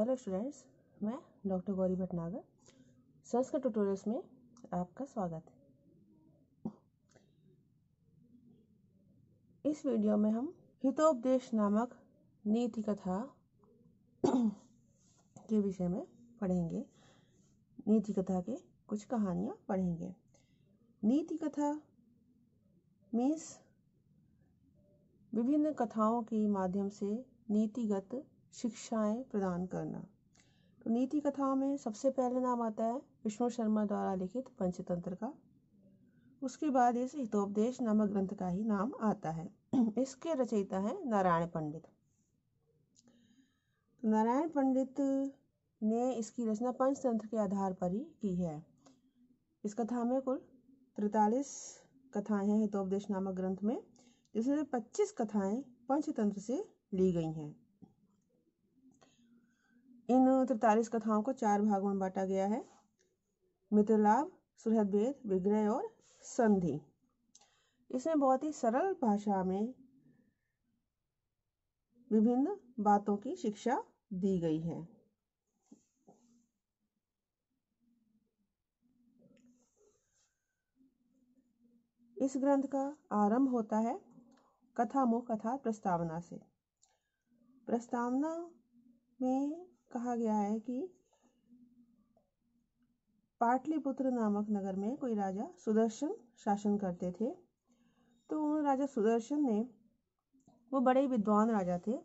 Hello students, मैं doctor Gauri Bhatnagar Sanskrit tutorials में आपका स्वागत है। इस वीडियो में हम हितोपदेश नामक नीति कथा के विषय में पढ़ेंगे। नीति कथा के कुछ कहानियाँ पढ़ेंगे। नीति कथा मीन्स विभिन्न कथाओं के माध्यम से नीतिगत शिक्षाएं प्रदान करना। तो नीति कथाओं में सबसे पहले नाम आता है विष्णु शर्मा द्वारा लिखित पंचतंत्र का। उसके बाद इस हितोपदेश नामक ग्रंथ का ही नाम आता है। इसके रचयिता हैं नारायण पंडित। तो नारायण पंडित ने इसकी रचना पंचतंत्र के आधार पर ही की है। इस कथा में कुल 43 कथाएं हैं हितोपदेश नामक ग्रंथ में, जिसमें 25 कथाएं पंचतंत्र से ली गई हैं। इन 43 कथाओं को 4 भागों में बांटा गया है: मित्रलाभ, सुहृदभेद, विग्रह और संधि। इसमें बहुत ही सरल भाषा में विभिन्न बातों की शिक्षा दी गई है। इस ग्रंथ का आरंभ होता है कथामुख अर्थात प्रस्तावना से। प्रस्तावना में कहा गया है कि पाटलिपुत्र नामक नगर में कोई राजा सुदर्शन शासन करते थे। तो राजा सुदर्शन ने, वो बड़े विद्वान राजा थे,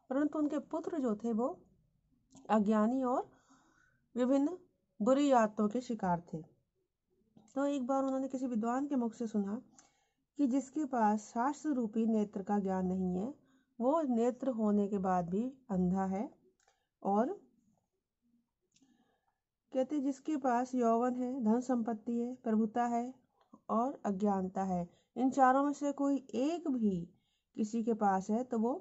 परंतु उनके पुत्र जो थे वो अज्ञानी और विभिन्न बुरी आदतों के शिकार थे। तो एक बार उन्होंने किसी विद्वान के मुख से सुना कि जिसके पास शास्त्र रूपी नेत्र का ज्ञान नहीं है, वो नेत्र होने के बाद भी अंधा है। और कहते जिसके पास यौवन है, धन संपत्ति है, प्रभुता है और अज्ञानता है, इन चारों में से कोई एक भी किसी के पास है तो वो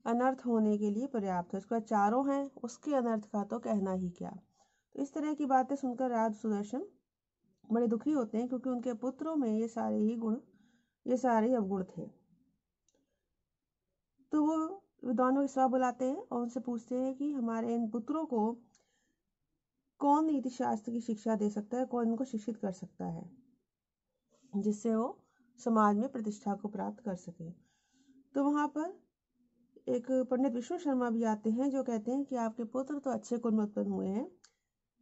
अनर्थ होने के लिए पर्याप्त है। उसके बाद चारों हैं, उसके अनर्थ का तो कहना ही क्या। तो इस तरह की बातें सुनकर राजा सुदर्शन बड़े दुखी होते हैं, क्योंकि उनके पुत्रों में ये सारे अवगुण थे। तो वो विद्वानों की सभा बुलाते हैं और उनसे पूछते हैं कि हमारे इन पुत्रों को कौन नीति शास्त्र की शिक्षा दे सकता है, कौन इनको शिक्षित कर सकता है, जिससे वो समाज में प्रतिष्ठा को प्राप्त कर सके। तो वहां पर एक पंडित विष्णु शर्मा भी आते हैं, जो कहते हैं कि आपके पुत्र तो अच्छे कुल में उत्पन्न हुए हैं,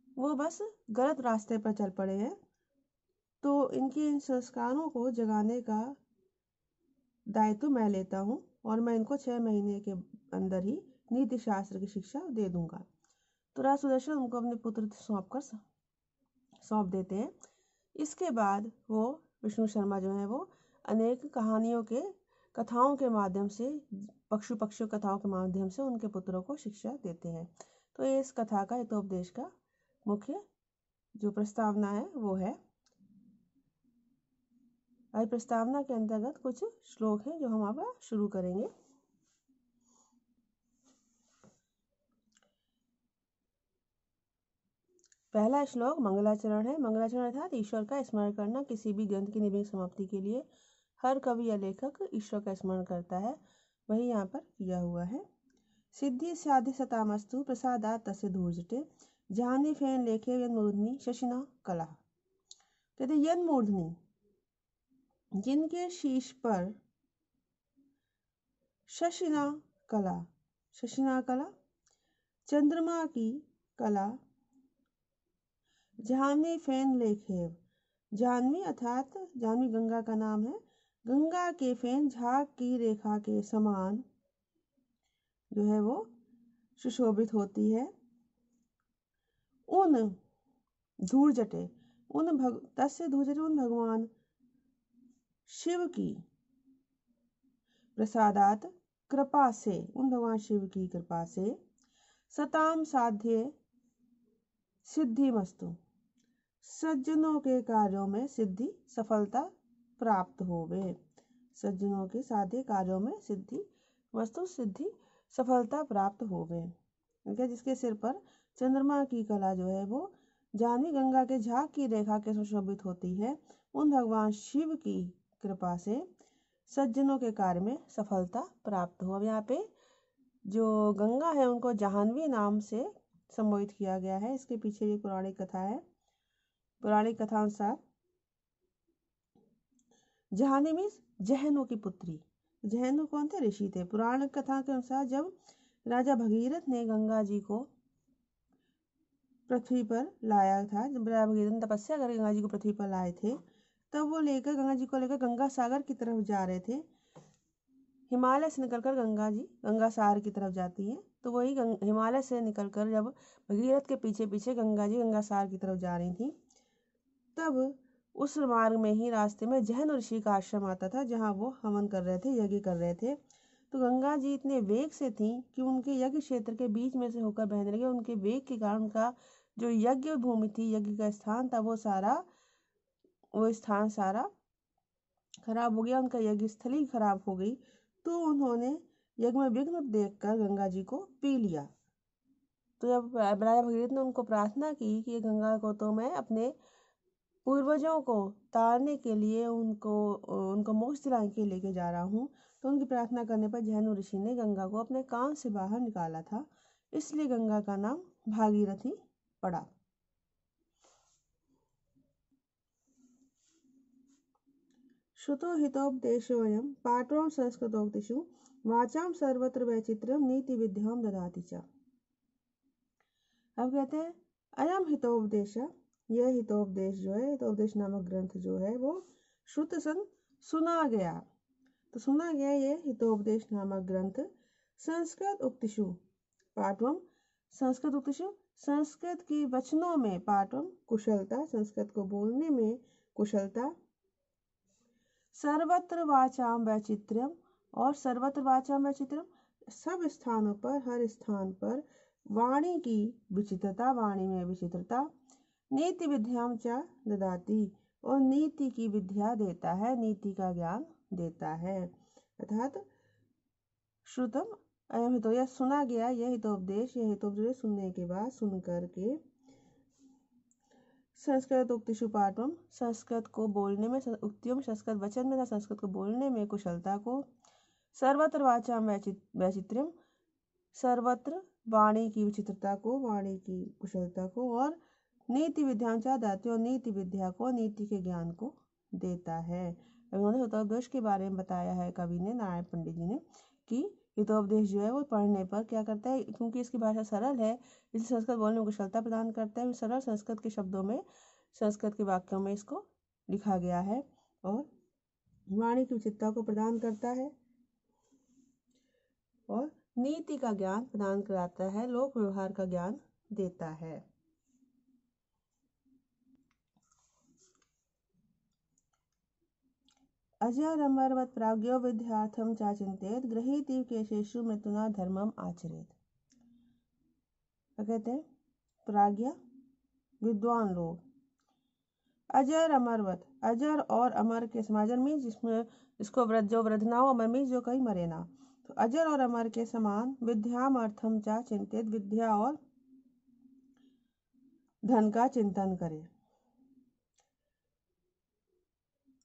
वो बस गलत रास्ते पर चल पड़े हैं। तो इनके इन संस्कारों को जगाने का दायित्व मैं लेता हूँ और मैं इनको 6 महीने के अंदर ही नीति शास्त्र की शिक्षा दे दूंगा। तो राजा सुदर्शन उनको अपने पुत्र सौंप देते हैं। इसके बाद वो विष्णु शर्मा जो है वो अनेक कथाओं के माध्यम से, पक्षी कथाओं के माध्यम से उनके पुत्रों को शिक्षा देते हैं। तो ये इस कथा का हितोपदेश का मुख्य जो प्रस्तावना है वो है। आज प्रस्तावना के अंतर्गत कुछ श्लोक हैं जो हम अब शुरू करेंगे। पहला श्लोक मंगलाचरण है। मंगलाचरण अर्थात ईश्वर का स्मरण करना। किसी भी ग्रंथ की निर्विघ्न समाप्ति के लिए हर कवि या लेखक ईश्वर का स्मरण करता है, वही यहाँ पर किया हुआ है। सिद्धि साधि सतामस्तु प्रसादात् तस्य धूर्जटे जाने फेन लेखे यन मूर्धनि शशिना कला। कहते यन मूर्धनि, जिनके शीश पर शशिना कला चंद्रमा की कला, जाह्नवी फेन लेखेव, जाह्नवी अर्थात जाह्नवी गंगा का नाम है, गंगा के फेन झाग की रेखा के समान जो है वो सुशोभित होती है। उन धूर्जटे, तस्य धूर्जटे, उन भगवान शिव की प्रसादात कृपा से, उन भगवान शिव की कृपा से, सताम साध्य सिद्धिमस्तु, सज्जनों के कार्यों में सिद्धि सफलता प्राप्त होवे। सज्जनों के साध्य कार्यों में सिद्धि सफलता प्राप्त होवे। जिसके सिर पर चंद्रमा की कला जो है वो जाह्नवी गंगा के झाग की रेखा के सुशोभित होती है, उन भगवान शिव की कृपा से सज्जनों के कार्य में सफलता प्राप्त हो। अब यहाँ पे जो गंगा है उनको जाह्नवी नाम से संबोधित किया गया है। इसके पीछे ये पौराणिक कथा है। पौराणिक कथा अनुसार जाह्नवी मीन्स जहनु की पुत्री। जहनु कौन थे? ऋषि थे। पुराण कथा के अनुसार जब राजा भगीरथ ने गंगा जी को पृथ्वी पर लाया था, जब राजा भगीरथ ने तपस्या कर गंगा जी को पृथ्वी पर लाए थे, तब वो लेकर गंगा जी को लेकर गंगा सागर की तरफ जा रहे थे। हिमालय से निकलकर गंगा जी गंगा सागर की तरफ जाती हैं, तो वही हिमालय से निकलकर जब भगीरथ के पीछे पीछे गंगा जी गंगा सागर की तरफ जा रही थी, तब उस मार्ग में ही रास्ते में जहन ऋषि का आश्रम आता था, जहाँ वो हवन कर रहे थे, यज्ञ कर रहे थे। तो गंगा जी इतने वेग से थी कि उनके यज्ञ क्षेत्र के बीच में से होकर बहने लगे। उनके वेग के कारण उनका जो यज्ञ भूमि थी, यज्ञ का स्थान था, वो स्थान सारा खराब हो गया। उनका यज्ञ स्थली खराब हो गई। तो उन्होंने यज्ञ में विघ्न देखकर गंगा जी को पी लिया। तो जब राजा भगीरथ ने उनको प्रार्थना की कि गंगा को तो मैं अपने पूर्वजों को तारने के लिए, उनको मोक्ष दिलाने के लिए लेके जा रहा हूँ, तो उनकी प्रार्थना करने पर जहनु ऋषि ने गंगा को अपने कान से बाहर निकाला था। इसलिए गंगा का नाम भागीरथी पड़ा। श्रुतो हितोपदेशोऽयं पाठों संस्कृतोक्तिषु वाचां सर्वत्र वैचित्र्यं नीति विद्यां ददाति च। अब कहते हैं अयम हितोपदेश, यह हितोपदेश जो है, हितोपदेश नामक ग्रंथ जो है वो श्रुत सन सुना गया। तो सुना गया ये हितोपदेश नामक ग्रंथ संस्कृत उक्तिषु पाठवम, संस्कृत उक्तिषु संस्कृत की वचनों में, पाठवम कुशलता, संस्कृत को बोलने में कुशलता, सर्वत्र वाचाम वैचित्र्यम, और सर्वत्र वाचाम वैचित्र्यम, सब स्थानों पर, हर स्थान पर वाणी की विचित्रता, वाणी में विचित्रता, नीति विद्याम च ददाति, और नीति की विद्या देता है, नीति का ज्ञान देता है। अर्थात श्रुतम अयम हितो, यह सुना गया, यह हितोपदेश, यह हितोपदेश सुनने के बाद, सुन करके संस्कृत उक्तिषु पाठम, संस्कृत को बोलने में, उक्तियों में संस्कृत वचन में, संस्कृत को बोलने में कुशलता को, सर्वत्र वाचाम वैचित्र्यम, सर्वत्र वाणी की विचित्रता को, वाणी की कुशलता को, और नीति विद्यां च ददाति, और नीति विद्या को, नीति के ज्ञान को देता है। उन्होंने हितोपदेश के बारे में बताया है कवि ने, नारायण पंडित जी ने, कि हितोपदेश जो है वो पढ़ने पर क्या करता है, क्योंकि इसकी भाषा सरल है, इसलिए संस्कृत बोलने में कुशलता प्रदान करता है। सरल संस्कृत के शब्दों में, संस्कृत के वाक्यों में इसको लिखा गया है, और वाणी की विचित्रता को प्रदान करता है, और नीति का ज्ञान प्रदान कराता है, लोक व्यवहार का ज्ञान देता है। अजर अमरवत प्राज्ञो विद्यार्थम चाचिंतेत गृहीति केशेषु मृत्युना धर्मम आचरेत। कहते हैं प्राज्ञ विद्वान लोग अजर अमरवत, अजर और अमर के समान, अजर मीन्स जिसमें जिसको जो वृद्ध ना हो, अमर मीन्स जो कहीं मरे ना, तो अजर और अमर के समान विद्याम अर्थम चा चिंतित, विद्या और धन का चिंतन करे।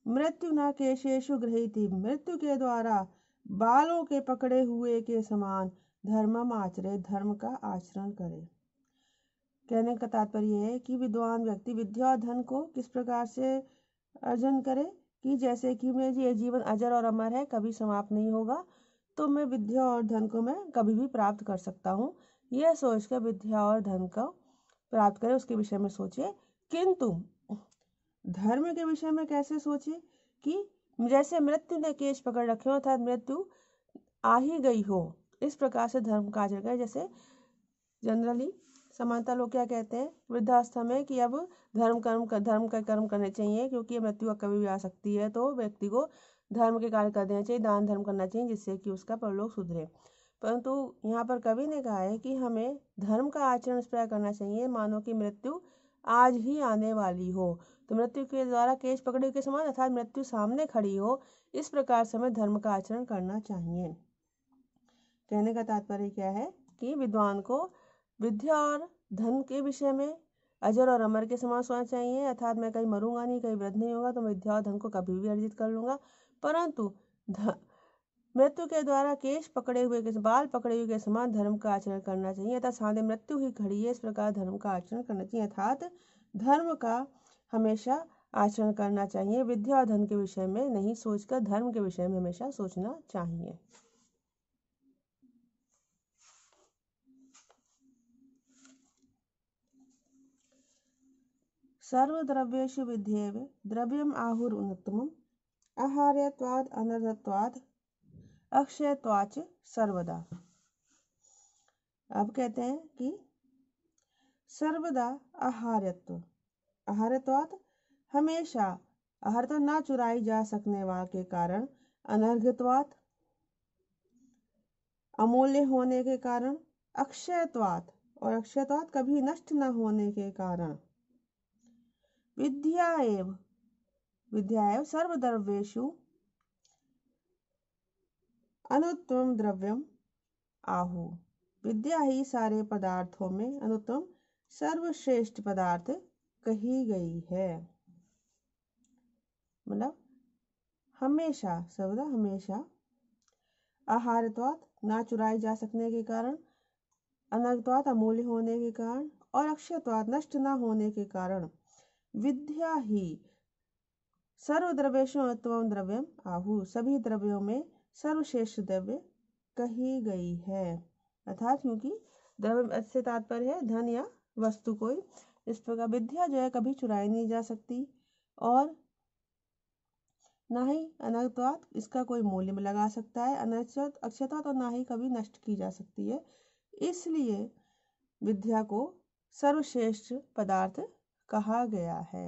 मृत्यु न केशेषु गृहीति, मृत्यु के द्वारा बालों के पकड़े हुए के समान धर्मम आचरे, धर्म का आचरण करे। कहने का तात्पर्य है कि विद्वान व्यक्ति विद्या और धन को किस प्रकार से अर्जन करे, कि जैसे कि मेरा ये जीवन अजर और अमर है, कभी समाप्त नहीं होगा, तो मैं विद्या और धन को मैं कभी भी प्राप्त कर सकता हूँ। यह सोचकर विद्या और धन को प्राप्त करे, उसके विषय में सोचे। किंतु धर्म के विषय में कैसे सोचे, कि जैसे मृत्यु ने केश पकड़ रखे हो, अर्थात मृत्यु आ ही गई हो, इस प्रकार से धर्म का आचरण करे। जैसे जनरली समानता लोग क्या कहते हैं वृद्धावस्था में, कि अब धर्म का कर्म करने चाहिए, क्योंकि मृत्यु कभी भी आ सकती है, तो व्यक्ति को धर्म के कार्य कर देना चाहिए, दान धर्म करना चाहिए, जिससे कि उसका परलोक सुधरे। परंतु यहाँ पर कवि ने कहा है कि हमें धर्म का आचरण इस प्रकार करना चाहिए मानो कि मृत्यु आज ही आने वाली हो, तो मृत्यु के द्वारा केश पकड़े के समान, अर्थात मृत्यु सामने खड़ी हो, इस प्रकार से हमें धर्म का आचरण करना चाहिए। कहने का तात्पर्य क्या है, कि विद्वान को विद्या और धन के विषय में अजर और अमर के समान सोचना चाहिए, अर्थात मैं कहीं मरूंगा नहीं, कहीं वृद्ध नहीं होगा, तो मैं विद्या और धन को कभी भी अर्जित कर लूंगा। परंतु मृत्यु के द्वारा केश पकड़े हुए के बाल पकड़े हुए के समान धर्म का आचरण करना चाहिए, अर्थात सामने मृत्यु ही खड़ी है इस प्रकार धर्म का आचरण करना चाहिए, अर्थात धर्म का हमेशा आचरण करना चाहिए। विद्या और धन के विषय में नहीं सोचकर धर्म के विषय में हमेशा सोचना चाहिए। सर्वद्रव्येषु विद्येव द्रव्यम आहुरुन्नतमम् आहार्यत्वाद् अनर्थत्वाद् अक्षयत्वाच्च सर्वदा। अब कहते हैं कि सर्वदा आहार्यत्व, आहार्यत्वात् हमेशा, आहार तो ना चुराई जा सकने वाले के कारण, अनर्घत्वात् अमूल्य होने के कारण, अक्षयत्वात् और अक्षयत्वात् कभी नष्ट न होने के कारण, विद्या एव सर्वद्रव्येषु अनुत्तम द्रव्यम आहु। विद्या ही सारे पदार्थों में अनुत्तम सर्वश्रेष्ठ पदार्थ कही गई है। मतलब हमेशा, सर्वदा हमेशा, आहारत्वात् ना चुराई जा सकने के कारण, अनर्घत्वात् अमूल्य होने के कारण और अक्षयत्वात् नष्ट न होने के कारण विद्या ही सर्वद्रव्येषु अनुत्तमं द्रव्यम आहु, सभी द्रव्यों में सर्वश्रेष्ठ द्रव्य कही गई है। अर्थात क्योंकि द्रव्य से तात्पर्य है धन या वस्तु कोई। इस प्रकार विद्या जो है कभी चुराई नहीं जा सकती और ना ही अनर्थत्वात् इसका कोई मूल्य में लगा सकता है, अक्षयत्वात् और ना ही कभी नष्ट की जा सकती है। इसलिए विद्या को सर्वश्रेष्ठ पदार्थ कहा गया है।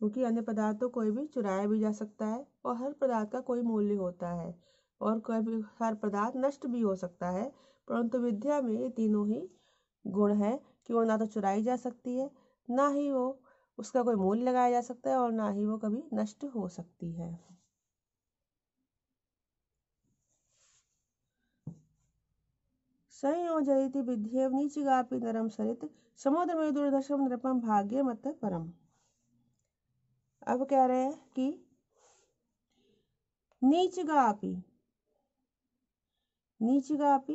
क्योंकि अन्य पदार्थ तो कोई भी चुराया भी जा सकता है और हर पदार्थ का कोई मूल्य होता है और कोई भी हर पदार्थ नष्ट भी हो सकता है, परंतु विद्या में ये तीनों ही गुण है कि वो ना तो चुराई जा सकती है, ना ही वो उसका कोई मूल्य लगाया जा सकता है और ना ही वो कभी नष्ट हो सकती है। संयोजयति विद्येव नीचगापि नरम सरित समुद्र में दुर्दशम नृपम भाग्य मत परम। अब कह रहे हैं कि नीचगापि, नीचगापि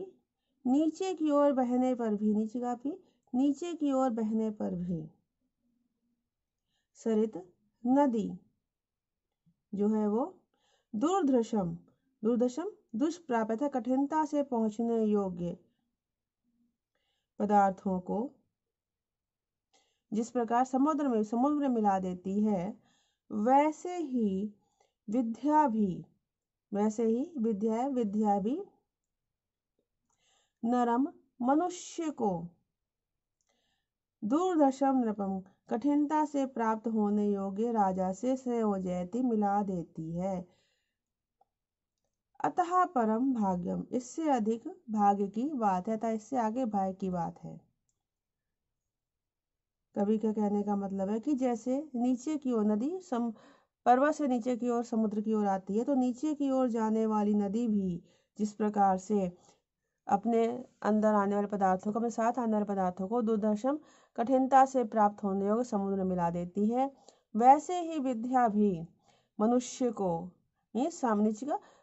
नीचे की ओर बहने पर भी, नीचगापि नीचे की ओर बहने पर भी, सरित नदी जो है वो दुर्धर्षम, दुर्दशम दुष्प्राप्य था कठिनता से पहुंचने योग्य पदार्थों को जिस प्रकार समुद्र में मिला देती है, वैसे ही विद्या भी, वैसे ही विद्या भी नरम मनुष्य को दुर्दशम नृपम कठिनता से प्राप्त होने योग्य राजा से संयोजयति मिला देती है। अतः परम भाग्यम, इससे अधिक भाग्य की बात है, अतः इससे आगे भाग्य की बात है। कवि के कहने का मतलब है कि जैसे नीचे की ओर नदी पर्वत से नीचे की ओर समुद्र की ओर आती है, तो नीचे की ओर जाने वाली नदी भी जिस प्रकार से अपने अंदर आने वाले पदार्थों को, अपने साथ आने वाले पदार्थों को दुर्दशम कठिनता से प्राप्त होने योग्य समुद्र में मिला देती है, वैसे ही विद्या भी मनुष्य को, ये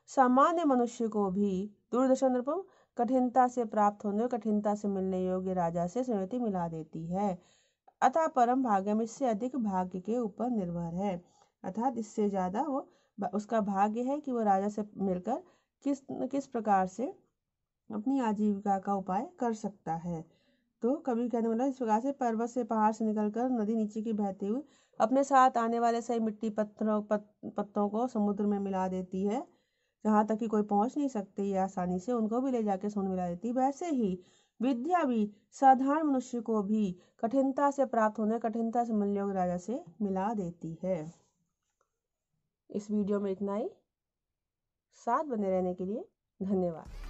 सामान्य मनुष्य को भी दुर्दशम नृपम कठिनता से प्राप्त होने, कठिनता से मिलने योग्य राजा से संयोजयति मिला देती है। अतः परम भाग्यम, इससे अधिक भाग्य के ऊपर निर्भर है, अर्थात इससे ज्यादा वो उसका भाग्य है कि वो राजा से मिलकर किस प्रकार से अपनी आजीविका का उपाय कर सकता है। तो कवि कहने वाला इस प्रकार से पर्वत से, पहाड़ से निकलकर नदी नीचे की बहती हुई अपने साथ आने वाले सही मिट्टी पत्तों को समुद्र में मिला देती है, जहाँ तक कि कोई पहुंच नहीं सकती है आसानी से, उनको भी ले जाके समुद्र मिला देती है। वैसे ही विद्या भी साधारण मनुष्य को भी कठिनता से प्राप्त होने, कठिनता से मिलने योग्य राजा से मिला देती है। इस वीडियो में इतना ही। साथ बने रहने के लिए धन्यवाद।